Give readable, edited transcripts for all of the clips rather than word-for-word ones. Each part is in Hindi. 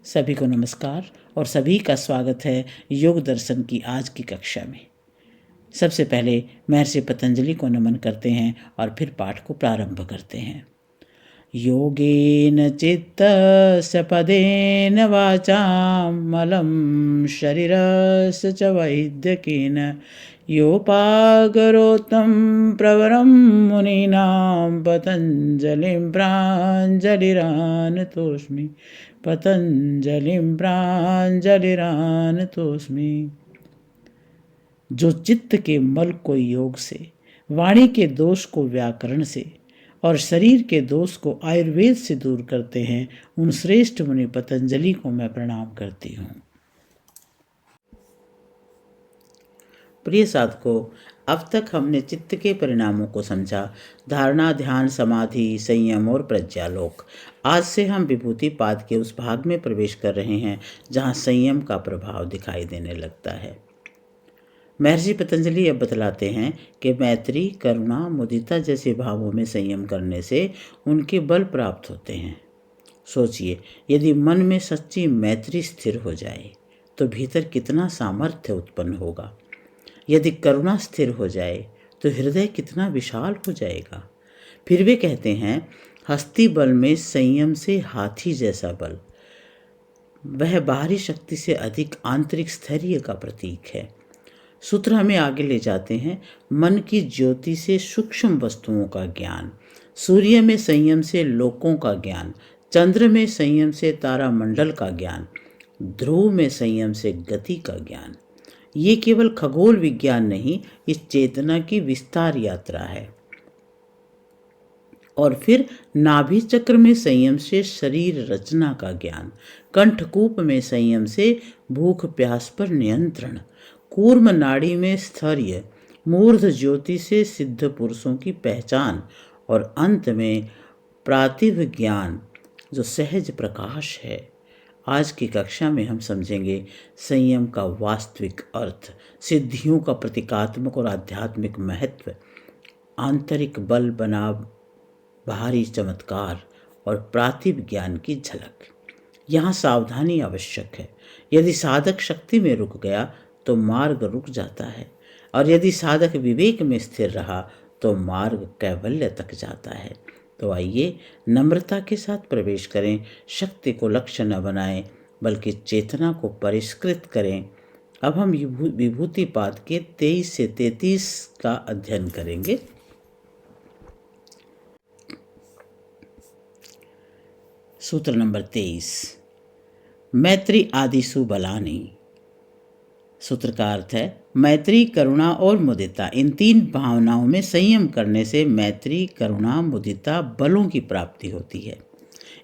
सभी को नमस्कार और सभी का स्वागत है योग दर्शन की आज की कक्षा में। सबसे पहले महर्षि पतंजलि को नमन करते हैं और फिर पाठ को प्रारंभ करते हैं। योगेन चित्तस्य पदेन वाचां मलं शरीरस्य च वैद्यकेन योपाकरोत्तं प्रवरं मुनीनां पतञ्जलिं प्राञ्जलिरानतोऽस्मि जो चित्त के मल को योग से, वाणी के दोष को व्याकरण से और शरीर के दोष को आयुर्वेद से दूर करते हैं, उन श्रेष्ठ मुनि पतंजलि को मैं प्रणाम करती हूँ। प्रिय साधकों, अब तक हमने चित्त के परिणामों को समझा। धारणा, ध्यान, समाधि, संयम और प्रज्ञालोक। आज से हम विभूति पाद के उस भाग में प्रवेश कर रहे हैं जहाँ संयम का प्रभाव दिखाई देने लगता है। महर्षि पतंजलि अब बतलाते हैं कि मैत्री, करुणा, मुदिता जैसे भावों में संयम करने से उनके बल प्राप्त होते हैं। सोचिए, यदि मन में सच्ची मैत्री स्थिर हो जाए तो भीतर कितना सामर्थ्य उत्पन्न होगा। यदि करुणा स्थिर हो जाए तो हृदय कितना विशाल हो जाएगा। फिर वे कहते हैं, हस्ती बल में संयम से हाथी जैसा बल। वह बाहरी शक्ति से अधिक आंतरिक स्थैर्य का प्रतीक है। सूत्र हमें आगे ले जाते हैं। मन की ज्योति से सूक्ष्म वस्तुओं का ज्ञान, सूर्य में संयम से लोकों का ज्ञान, चंद्र में संयम से तारामंडल का ज्ञान, ध्रुव में संयम से गति का ज्ञान। ये केवल खगोल विज्ञान नहीं, इस चेतना की विस्तार यात्रा है। और फिर नाभि चक्र में संयम से शरीर रचना का ज्ञान, कंठकूप में संयम से भूख प्यास पर नियंत्रण, कूर्म नाड़ी में स्थैर्य, मूर्ध ज्योति से सिद्ध पुरुषों की पहचान और अंत में प्रातिभ ज्ञान जो सहज प्रकाश है। आज की कक्षा में हम समझेंगे संयम का वास्तविक अर्थ, सिद्धियों का प्रतीकात्मक और आध्यात्मिक महत्व, आंतरिक बल बनाम बाहरी चमत्कार और प्रातिभ ज्ञान की झलक। यहाँ सावधानी आवश्यक है। यदि साधक शक्ति में रुक गया तो मार्ग रुक जाता है, और यदि साधक विवेक में स्थिर रहा तो मार्ग कैवल्य तक जाता है। तो आइए नम्रता के साथ प्रवेश करें। शक्ति को लक्ष्य न बनाएं, बल्कि चेतना को परिष्कृत करें। अब हम विभूति पाद के 23 से 33 का अध्ययन करेंगे। सूत्र नंबर 23, मैत्री आदिसु बलानि। सूत्र का अर्थ है, मैत्री, करुणा और मुदिता, इन तीन भावनाओं में संयम करने से मैत्री, करुणा, मुदिता बलों की प्राप्ति होती है।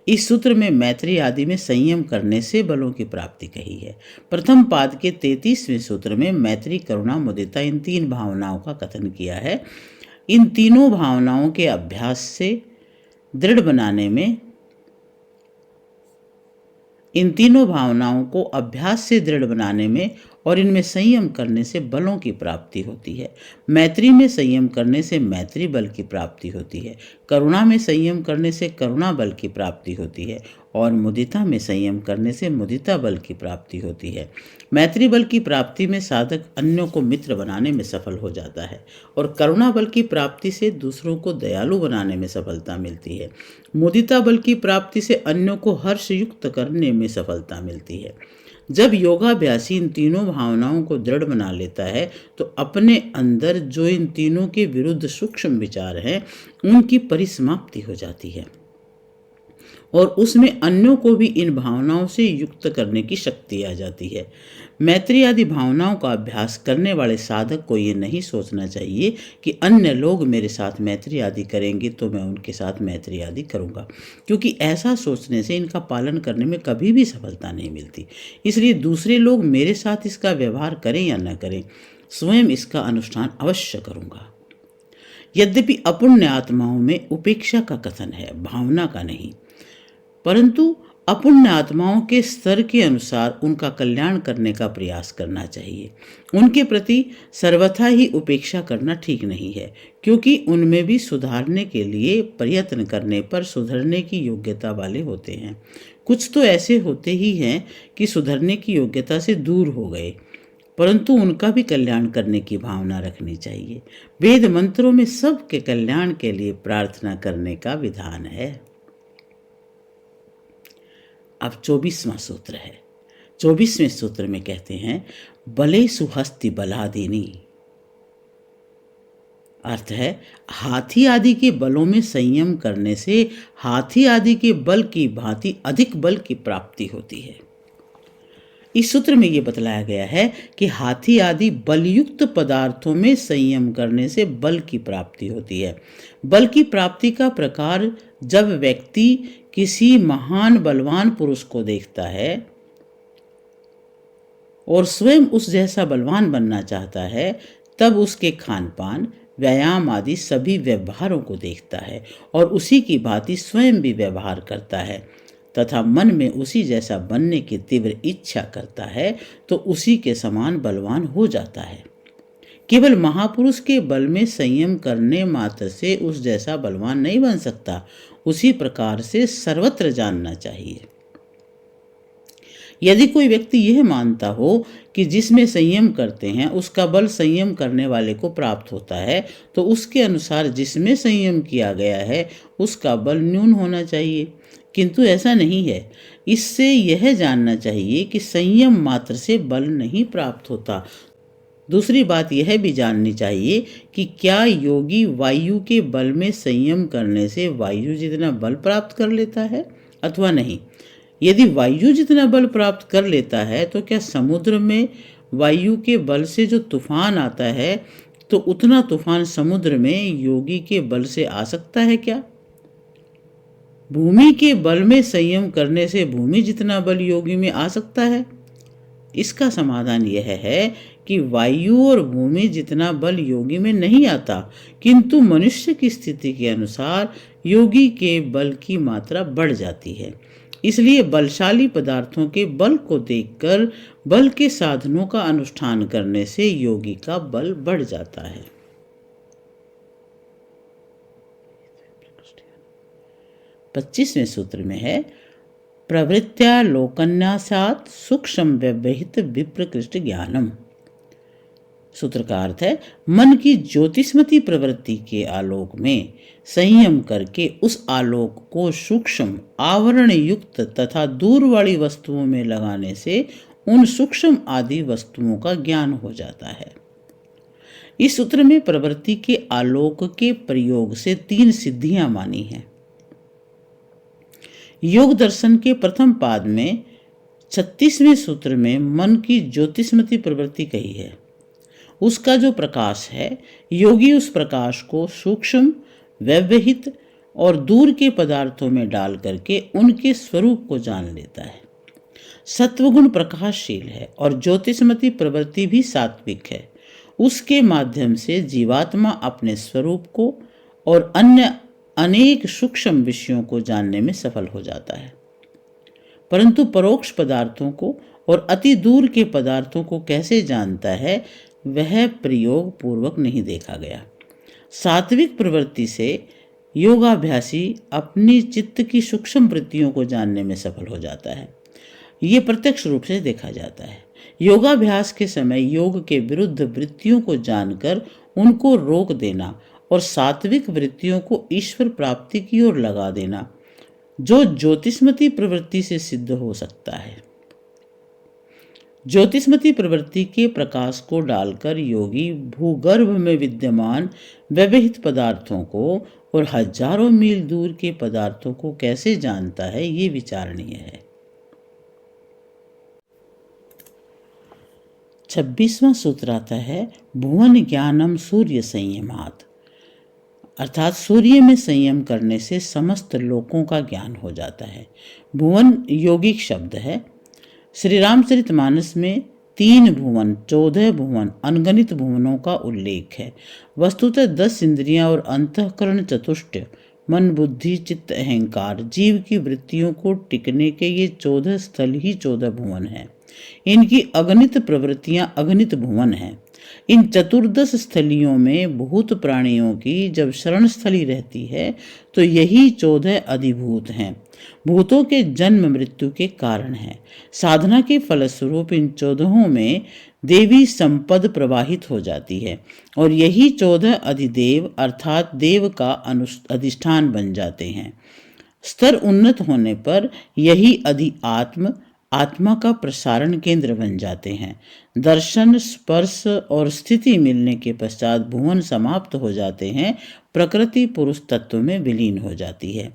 इस सूत्र में मैत्री आदि में संयम करने से बलों की प्राप्ति कही है। प्रथम पाद के 33वें सूत्र में मैत्री, करुणा, मुदिता इन तीन भावनाओं का कथन किया है। इन तीनों भावनाओं के अभ्यास से दृढ़ बनाने में इन तीनों भावनाओं को अभ्यास से दृढ़ बनाने में और इनमें संयम करने से बलों की प्राप्ति होती है। मैत्री में संयम करने से मैत्री बल की प्राप्ति होती है, करुणा में संयम करने से करुणा बल की प्राप्ति होती है, और मुदिता में संयम करने से मुदिता बल की प्राप्ति होती है। मैत्री बल की प्राप्ति में साधक अन्यों को मित्र बनाने में सफल हो जाता है, और करुणा बल की प्राप्ति से दूसरों को दयालु बनाने में सफलता मिलती है। मुदिता बल की प्राप्ति से अन्यों को हर्षयुक्त करने में सफलता मिलती है। जब योगाभ्यासी इन तीनों भावनाओं को दृढ़ बना लेता है तो अपने अंदर जो इन तीनों के विरुद्ध सूक्ष्म विचार हैं, उनकी परिसमाप्ति हो जाती है, और उसमें अन्यों को भी इन भावनाओं से युक्त करने की शक्ति आ जाती है। मैत्री आदि भावनाओं का अभ्यास करने वाले साधक को ये नहीं सोचना चाहिए कि अन्य लोग मेरे साथ मैत्री आदि करेंगे तो मैं उनके साथ मैत्री आदि करूँगा, क्योंकि ऐसा सोचने से इनका पालन करने में कभी भी सफलता नहीं मिलती। इसलिए दूसरे लोग मेरे साथ इसका व्यवहार करें या न करें, स्वयं इसका अनुष्ठान अवश्य करूँगा। यद्यपि अपुण्य आत्माओं में उपेक्षा का कथन है, भावना का नहीं, परंतु अपुण्य आत्माओं के स्तर के अनुसार उनका कल्याण करने का प्रयास करना चाहिए। उनके प्रति सर्वथा ही उपेक्षा करना ठीक नहीं है, क्योंकि उनमें भी सुधारने के लिए प्रयत्न करने पर सुधरने की योग्यता वाले होते हैं। कुछ तो ऐसे होते ही हैं कि सुधरने की योग्यता से दूर हो गए, परंतु उनका भी कल्याण करने की भावना रखनी चाहिए। वेद मंत्रों में सबके कल्याण के लिए प्रार्थना करने का विधान है। अब 24वां सूत्र है। 24वें सूत्र में कहते हैं, बले सुहस्ति बलादिनी। अर्थ है, हाथी आदि के बलों में संयम करने से हाथी आदि के बल की भांति अधिक बल की प्राप्ति होती है। इस सूत्र में यह बतलाया गया है कि हाथी आदि बलयुक्त पदार्थों में संयम करने से बल की प्राप्ति होती है। बल की प्राप्ति का प्रकार जब व्यक्ति किसी महान बलवान पुरुष को देखता है और स्वयं उस जैसा बलवान बनना चाहता है, तब उसके खान पान, व्यायाम आदि सभी व्यवहारों को देखता है और उसी की भांति स्वयं भी व्यवहार करता है तथा मन में उसी जैसा बनने की तीव्र इच्छा करता है, तो उसी के समान बलवान हो जाता है। केवल महापुरुष के बल में संयम करने मात्र से उस जैसा बलवान नहीं बन सकता। उसी प्रकार से सर्वत्र जानना चाहिए। यदि कोई व्यक्ति यह मानता हो कि जिसमें संयम करते हैं उसका बल संयम करने वाले को प्राप्त होता है, तो उसके अनुसार जिसमें संयम किया गया है उसका बल न्यून होना चाहिए, किंतु ऐसा नहीं है। इससे यह जानना चाहिए कि संयम मात्र से बल नहीं प्राप्त होता। दूसरी बात यह भी जाननी चाहिए कि क्या योगी वायु के बल में संयम करने से वायु जितना बल प्राप्त कर लेता है अथवा नहीं। यदि वायु जितना बल प्राप्त कर लेता है, तो क्या समुद्र में वायु के बल से जो तूफान आता है, तो उतना तूफान समुद्र में योगी के बल से आ सकता है क्या? भूमि के बल में संयम करने से भूमि जितना बल योगी में आ सकता है? इसका समाधान यह है कि वायु और भूमि जितना बल योगी में नहीं आता, किंतु मनुष्य की स्थिति के अनुसार योगी के बल की मात्रा बढ़ जाती है। इसलिए बलशाली पदार्थों के बल को देखकर बल के साधनों का अनुष्ठान करने से योगी का बल बढ़ जाता है। 25वें सूत्र में है, प्रवृत्त्या लोकन्यासात् सूक्ष्म व्यवहित विप्रकृष्ट ज्ञानम। सूत्र का अर्थ है, मन की ज्योतिष्मती प्रवृत्ति के आलोक में संयम करके उस आलोक को सूक्ष्म आवरण युक्त तथा दूर वाली वस्तुओं में लगाने से उन सूक्ष्म आदि वस्तुओं का ज्ञान हो जाता है। इस सूत्र में प्रवृत्ति के आलोक के प्रयोग से 3 सिद्धियां मानी हैं। योग दर्शन के प्रथम पाद में 36वें सूत्र में मन की ज्योतिष्मती प्रवृत्ति कही है। उसका जो प्रकाश है, योगी उस प्रकाश को सूक्ष्म, व्यवहित और दूर के पदार्थों में डाल करके उनके स्वरूप को जान लेता है। सत्वगुण प्रकाशशील है और ज्योतिष्मती प्रवृत्ति भी सात्विक है। उसके माध्यम से जीवात्मा अपने स्वरूप को और अन्य अनेक सूक्ष्म विषयों को जानने में सफल हो जाता है। परंतु परोक्ष पदार्थों को और अति दूर के पदार्थों को कैसे जानता है, वह प्रयोग पूर्वक नहीं देखा गया। सात्विक प्रवृत्ति से योगाभ्यासी अपनी चित्त की सूक्ष्म वृत्तियों को जानने में सफल हो जाता है। ये प्रत्यक्ष रूप से देखा जाता है। योगाभ्यास के समय योग के विरुद्ध वृत्तियों को जानकर उनको रोक देना और सात्विक वृत्तियों को ईश्वर प्राप्ति की ओर लगा देना, जो ज्योतिष्मती प्रवृत्ति से सिद्ध हो सकता है। ज्योतिष्मती प्रवृत्ति के प्रकाश को डालकर योगी भूगर्भ में विद्यमान व्यवहित पदार्थों को और हजारों मील दूर के पदार्थों को कैसे जानता है, ये विचारणीय है। 26वां सूत्र आता है, भुवन ज्ञानम सूर्य संयमात्। अर्थात सूर्य में संयम करने से समस्त लोकों का ज्ञान हो जाता है। भुवन यौगिक शब्द है। श्री रामचरितमानस में 3 भुवन, 14 भुवन, अनगणित भुवनों का उल्लेख है। वस्तुतः 10 इंद्रियां और अंतःकरण चतुष्टय, मन, बुद्धि, चित्त, अहंकार, जीव की वृत्तियों को टिकने के ये 14 स्थल ही 14 भुवन हैं। इनकी अगणित प्रवृत्तियां अगणित भुवन हैं। इन 14 स्थलियों में भूत प्राणियों की जब शरण स्थली रहती है, तो यही 14 अधिभूत हैं। भूतों के जन्म मृत्यु के कारण है। साधना के फलस्वरूप इन 14 में देवी संपद प्रवाहित हो जाती है और यही 14 अधिदेव अर्थात देव का अधिष्ठान बन जाते हैं। स्तर उन्नत होने पर यही आत्मा का प्रसारण केंद्र बन जाते हैं। दर्शन, स्पर्श और स्थिति मिलने के पश्चात भुवन समाप्त हो जाते हैं, प्रकृति पुरुष तत्व में विलीन हो जाती है।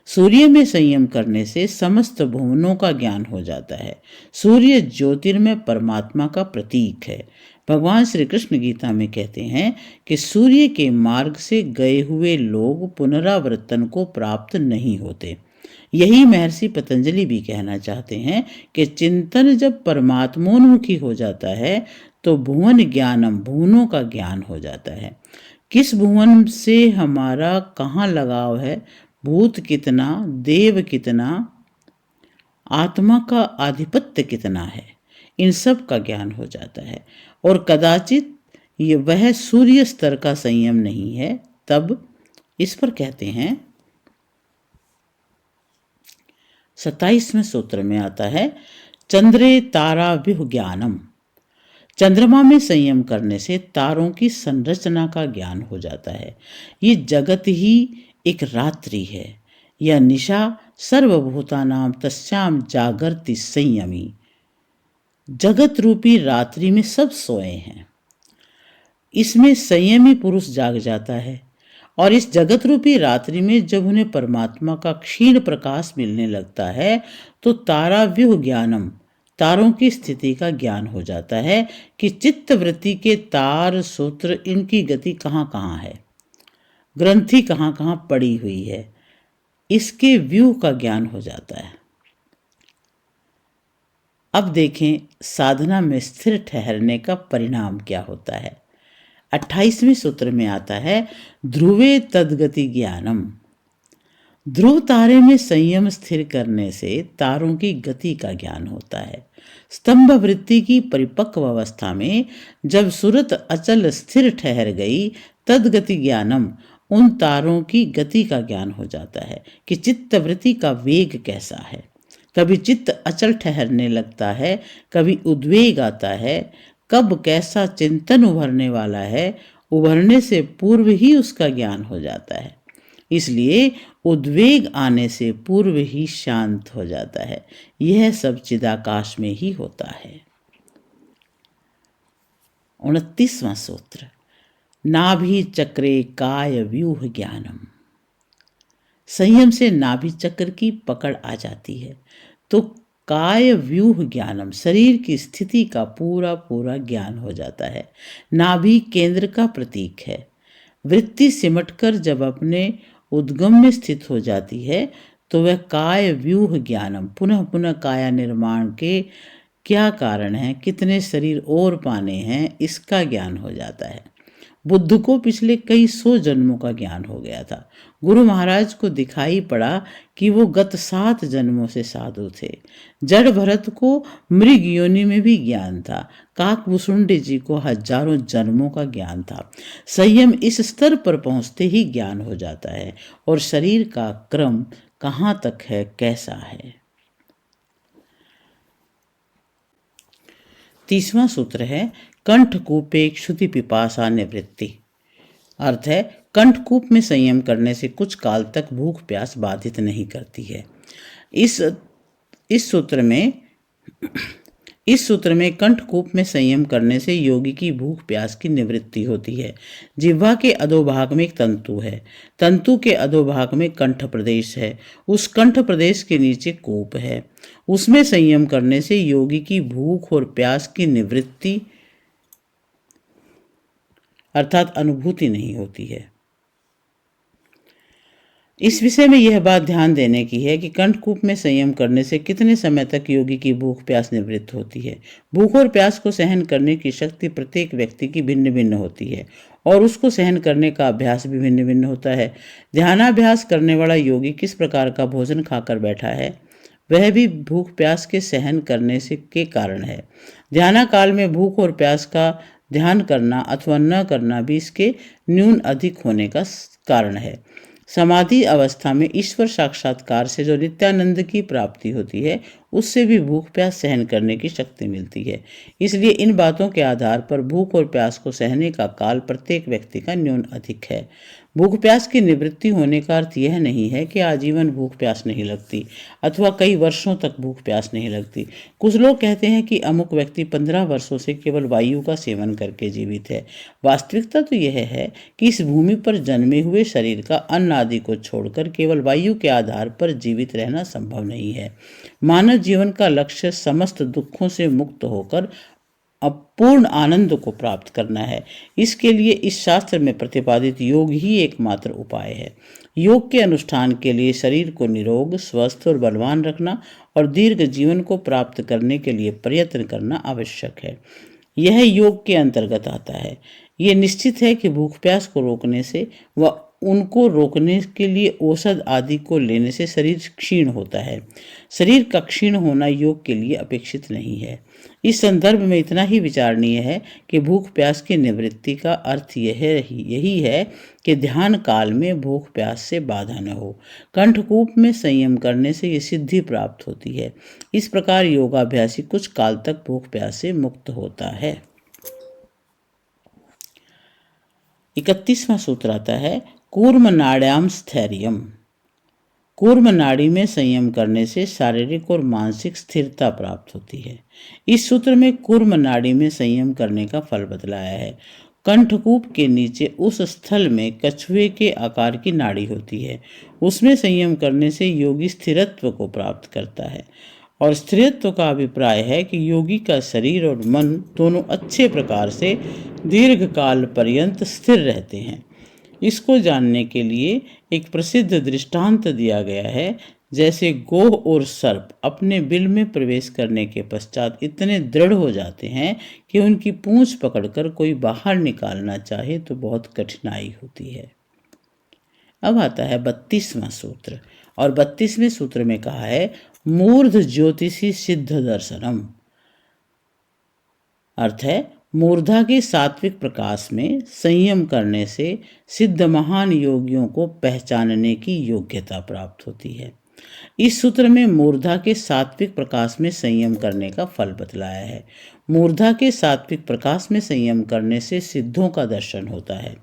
सूर्य में संयम करने से समस्त भुवनों का ज्ञान हो जाता है। सूर्य ज्योतिर्मय परमात्मा का प्रतीक है। भगवान श्री कृष्ण गीता में कहते हैं कि सूर्य के मार्ग से गए हुए लोग पुनरावर्तन को प्राप्त नहीं होते। यही महर्षि पतंजलि भी कहना चाहते हैं कि चिंतन जब परमात्मोन्मुखी हो जाता है तो भुवन ज्ञानम, भुवनों का ज्ञान हो जाता है। किस भुवन से हमारा कहाँ लगाव है, भूत कितना, देव कितना, आत्मा का आधिपत्य कितना है, इन सब का ज्ञान हो जाता है। और कदाचित ये वह सूर्य स्तर का संयम नहीं है, तब इस पर कहते हैं 27वें सूत्र में आता है, चंद्रे तारा विहु ज्ञानम। चंद्रमा में संयम करने से तारों की संरचना का ज्ञान हो जाता है। ये जगत ही एक रात्रि है। यह निशा सर्वभूतानाम तस्याम जागर्ति संयमी। जगत रूपी रात्रि में सब सोए हैं, इसमें संयमी पुरुष जाग जाता है और इस जगत रूपी रात्रि में जब उन्हें परमात्मा का क्षीण प्रकाश मिलने लगता है तो तारा व्यूह ज्ञानम, तारों की स्थिति का ज्ञान हो जाता है कि चित्त वृत्ति के तार सूत्र, इनकी गति कहाँ कहाँ है, ग्रंथि कहाँ कहाँ पड़ी हुई है, इसके व्यूह का ज्ञान हो जाता है। अब देखें साधना में स्थिर ठहरने का परिणाम क्या होता है। 28वें सूत्र में आता है, ध्रुवे तद्गति ज्ञानम। ध्रुव तारे में संयम स्थिर करने से तारों की गति का ज्ञान होता है। स्तंभ वृत्ति की परिपक्व अवस्था में जब सूरत अचल स्थिर ठहर गई, तद्गति ज्ञानम, उन तारों की गति का ज्ञान हो जाता है कि चित्त वृत्ति का वेग कैसा है। कभी चित्त अचल ठहरने लगता है, कभी उद्वेग आता है, कब कैसा चिंतन उभरने वाला है, उभरने से पूर्व ही उसका ज्ञान हो जाता है। इसलिए उद्वेग आने से पूर्व ही शांत हो जाता है। यह सब चिदाकाश में ही होता है। 29वां सूत्र, नाभि चक्रे काय व्यूह ज्ञानम। संयम से नाभि चक्र की पकड़ आ जाती है तो काय व्यूह ज्ञानम, शरीर की स्थिति का पूरा पूरा ज्ञान हो जाता है। नाभि केंद्र का प्रतीक है। वृत्ति सिमटकर जब अपने उद्गम में स्थित हो जाती है तो वह काय व्यूह ज्ञानम, पुनः पुनः काया निर्माण के क्या कारण है, कितने शरीर और पाने हैं, इसका ज्ञान हो जाता है। बुद्ध को पिछले कई 100 जन्मों का ज्ञान हो गया था। गुरु महाराज को दिखाई पड़ा कि वो गत 7 जन्मों से साधु थे। जड़ भरत को मृग योनि में भी ज्ञान था। काकभूषुंडी जी को हजारों जन्मों का ज्ञान था। संयम इस स्तर पर पहुंचते ही ज्ञान हो जाता है और शरीर का क्रम कहाँ तक है, कैसा है। 30वां सूत्र है, कंठकूपे क्षुधि पिपासा निवृत्ति। अर्थ है, कंठकूप में संयम करने से कुछ काल तक भूख प्यास बाधित नहीं करती है। इस सूत्र में कंठकूप में संयम करने से योगी की भूख प्यास की निवृत्ति होती है। जिह्वा के अधोभाग में एक तंतु है। तंतु के अधोभाग में कंठ प्रदेश है। उस कंठ प्रदेश के नीचे कूप है। उसमें संयम करने से योगी की भूख और प्यास की निवृत्ति अर्थात अनुभूति नहीं होती है। इस विषय में यह बात ध्यान देने की है कि कंठकूप में संयम करने से कितने समय तक योगी की भूख प्यास निवृत्त होती है। भूख और प्यास को सहन करने की शक्ति प्रत्येक व्यक्ति की भिन्न भिन्न होती है और उसको सहन करने का अभ्यास भी भिन्न भिन्न होता है। ध्यानाभ्यास करने वाला योगी किस प्रकार का भोजन खाकर बैठा है, वह भी भूख प्यास के सहन करने से के कारण है। ध्याना काल में भूख और प्यास का ध्यान करना अथवा न करना भी इसके न्यून अधिक होने का कारण है। समाधि अवस्था में ईश्वर साक्षात्कार से जो नित्यानंद की प्राप्ति होती है, उससे भी भूख प्यास सहन करने की शक्ति मिलती है। इसलिए इन बातों के आधार पर भूख और प्यास को सहने का काल प्रत्येक व्यक्ति का न्यून अधिक है। भूख प्यास की निवृत्ति होने का अर्थ यह नहीं है कि आजीवन भूख प्यास नहीं लगती अथवा कई वर्षों तक भूख प्यास नहीं लगती। कुछ लोग कहते हैं कि अमुक व्यक्ति 15 वर्षों से केवल वायु का सेवन करके जीवित है। वास्तविकता तो यह है कि इस भूमि पर जन्मे हुए शरीर का अन्न आदि को छोड़कर केवल वायु के आधार पर जीवित रहना संभव नहीं है। मानव जीवन का लक्ष्य समस्त दुखों से मुक्त होकर अपूर्ण आनंद को प्राप्त करना है। इसके लिए इस शास्त्र में प्रतिपादित योग ही एकमात्र उपाय है। योग के अनुष्ठान के लिए शरीर को निरोग, स्वस्थ और बलवान रखना और दीर्घ जीवन को प्राप्त करने के लिए प्रयत्न करना आवश्यक है। यह योग के अंतर्गत आता है। ये निश्चित है कि भूख प्यास को रोकने से व उनको रोकने के लिए औषध आदि को लेने से शरीर क्षीण होता है। शरीर का क्षीण होना योग के लिए अपेक्षित नहीं है। इस संदर्भ में इतना ही विचारणीय है कि भूख प्यास की निवृत्ति का अर्थ यही है कि ध्यान काल में भूख प्यास से बाधा न हो। कंठकूप में संयम करने से ये सिद्धि प्राप्त होती है। इस प्रकार योगाभ्यासी कुछ काल तक भूख प्यास से मुक्त होता है। 31वां सूत्र आता है कूर्म नाड्याम स्थैर्यम। कूर्म नाड़ी में संयम करने से शारीरिक और मानसिक स्थिरता प्राप्त होती है। इस सूत्र में कूर्म नाड़ी में संयम करने का फल बतलाया है। कंठकूप के नीचे उस स्थल में कछुए के आकार की नाड़ी होती है। उसमें संयम करने से योगी स्थिरत्व को प्राप्त करता है और स्थिरत्व का अभिप्राय है कि योगी का शरीर और मन दोनों अच्छे प्रकार से दीर्घ काल पर्यंत स्थिर रहते हैं। इसको जानने के लिए एक प्रसिद्ध दृष्टांत दिया गया है। जैसे गोह और सर्प अपने बिल में प्रवेश करने के पश्चात इतने दृढ़ हो जाते हैं कि उनकी पूंछ पकड़कर कोई बाहर निकालना चाहे तो बहुत कठिनाई होती है। अब आता है 32वां सूत्र और 32वें सूत्र में कहा है मूर्ध ज्योतिषी सिद्ध दर्शनम। अर्थ है मूर्धा के सात्विक प्रकाश में संयम करने से सिद्ध महान योगियों को पहचानने की योग्यता प्राप्त होती है। इस सूत्र में मूर्धा के सात्विक प्रकाश में संयम करने का फल बतलाया है। मूर्धा के सात्विक प्रकाश में संयम करने से सिद्धों का दर्शन होता है।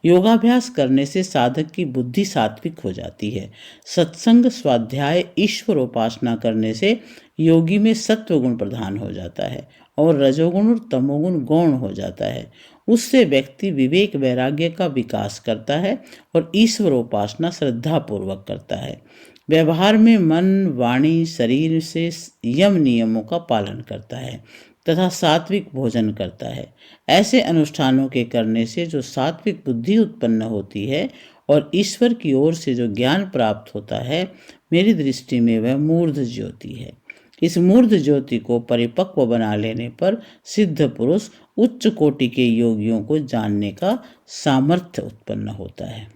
योगाभ्यास करने से साधक की बुद्धि सात्विक हो जाती है। सत्संग, स्वाध्याय, ईश्वर उपासना करने से योगी में सत्व गुण प्रधान हो जाता है और रजोगुण और तमोगुण गौण हो जाता है। उससे व्यक्ति विवेक वैराग्य का विकास करता है और ईश्वर उपासना श्रद्धा पूर्वक करता है। व्यवहार में मन, वाणी, शरीर से यम नियमों का पालन करता है तथा सात्विक भोजन करता है। ऐसे अनुष्ठानों के करने से जो सात्विक बुद्धि उत्पन्न होती है और ईश्वर की ओर से जो ज्ञान प्राप्त होता है, मेरी दृष्टि में वह मूर्ध ज्योति है। इस मूर्ध ज्योति को परिपक्व बना लेने पर सिद्ध पुरुष उच्च कोटि के योगियों को जानने का सामर्थ्य उत्पन्न होता है।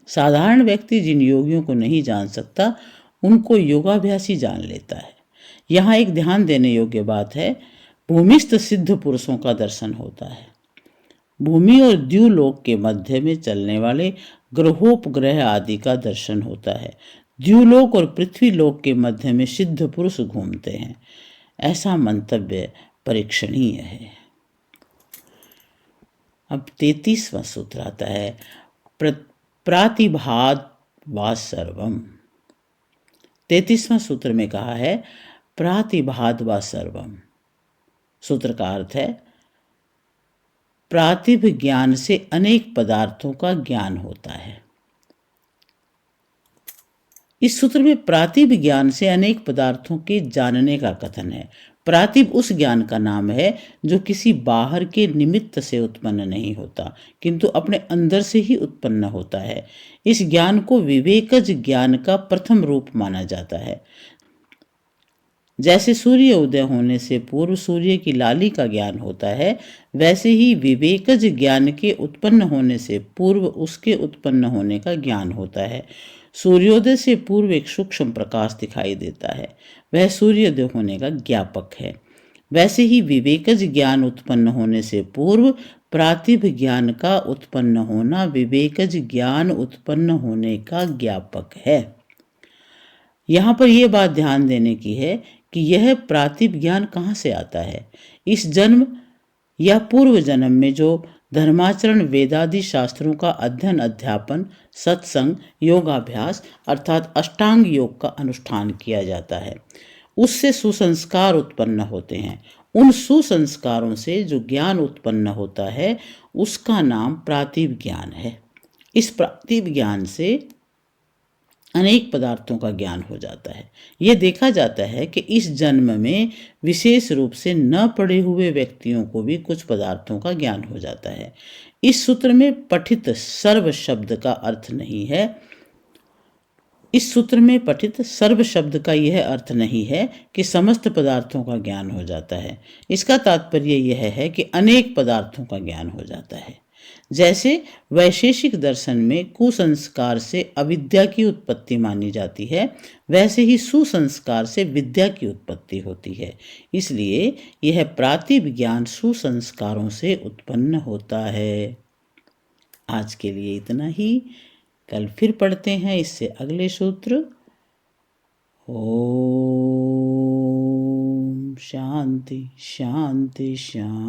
साधारण व्यक्ति जिन योगियों को नहीं जान सकता, उनको योगाभ्यासी जान लेता है। यहाँ एक ध्यान देने योग्य बात है, भूमिस्थ सिद्ध पुरुषों का दर्शन होता है। भूमि और द्युलोक के मध्य में चलने वाले ग्रहोपग्रह आदि का दर्शन होता है। द्युलोक और पृथ्वी लोक के मध्य में सिद्ध पुरुष घूमते हैं। ऐसा मंतव्य परीक्षणीय है। अब 33वां सूत्र आता है प्रातिभाद वा सर्वम। 33वां सूत्र में कहा है प्रातिभाद वा सर्वम। सूत्र का अर्थ है प्रातिभ ज्ञान से अनेक पदार्थों का ज्ञान होता है। इस सूत्र में प्रातिभ ज्ञान से अनेक पदार्थों के जानने का कथन है। प्रातिभ उस ज्ञान का नाम है जो किसी बाहर के निमित्त से उत्पन्न नहीं होता, किंतु अपने अंदर से ही उत्पन्न होता है। इस ज्ञान को विवेकज ज्ञान का प्रथम रूप माना जाता है। जैसे सूर्य उदय होने से पूर्व सूर्य की लाली का ज्ञान होता है, वैसे ही विवेकज ज्ञान के उत्पन्न होने से पूर्व उसके उत्पन्न होने का ज्ञान होता है। सूर्योदय से पूर्व एक सूक्ष्म प्रकाश दिखाई देता है, वह सूर्योदय होने का ज्ञापक है। वैसे ही विवेकज ज्ञान उत्पन्न होने से पूर्व प्रातिभ ज्ञान का उत्पन्न होना विवेकज ज्ञान उत्पन्न होने का ज्ञापक है। यहाँ पर यह बात ध्यान देने की है कि यह प्रातिभ ज्ञान कहाँ से आता है। इस जन्म या पूर्व जन्म में जो धर्माचरण वेदादि शास्त्रों का अध्ययन अध्यापन सत्संग योगाभ्यास अर्थात अष्टांग योग का अनुष्ठान किया जाता है, उससे सुसंस्कार उत्पन्न होते हैं। उन सुसंस्कारों से जो ज्ञान उत्पन्न होता है उसका नाम प्रातिभ ज्ञान है। इस प्रातिभ ज्ञान से अनेक पदार्थों का ज्ञान हो जाता है। यह देखा जाता है कि इस जन्म में विशेष रूप से न पढ़े हुए व्यक्तियों को भी कुछ पदार्थों का ज्ञान हो जाता है। इस सूत्र में पठित सर्व शब्द का अर्थ नहीं है। इस सूत्र में पठित सर्व शब्द का यह अर्थ नहीं है कि समस्त पदार्थों का ज्ञान हो जाता है। इसका तात्पर्य यह है कि अनेक पदार्थों का ज्ञान हो जाता है। जैसे वैशेषिक दर्शन में कुसंस्कार से अविद्या की उत्पत्ति मानी जाती है, वैसे ही सुसंस्कार से विद्या की उत्पत्ति होती है। इसलिए यह प्रातिभ ज्ञान सुसंस्कारों से उत्पन्न होता है। आज के लिए इतना ही। कल फिर पढ़ते हैं इससे अगले सूत्र। ओम शांति शांति शांति।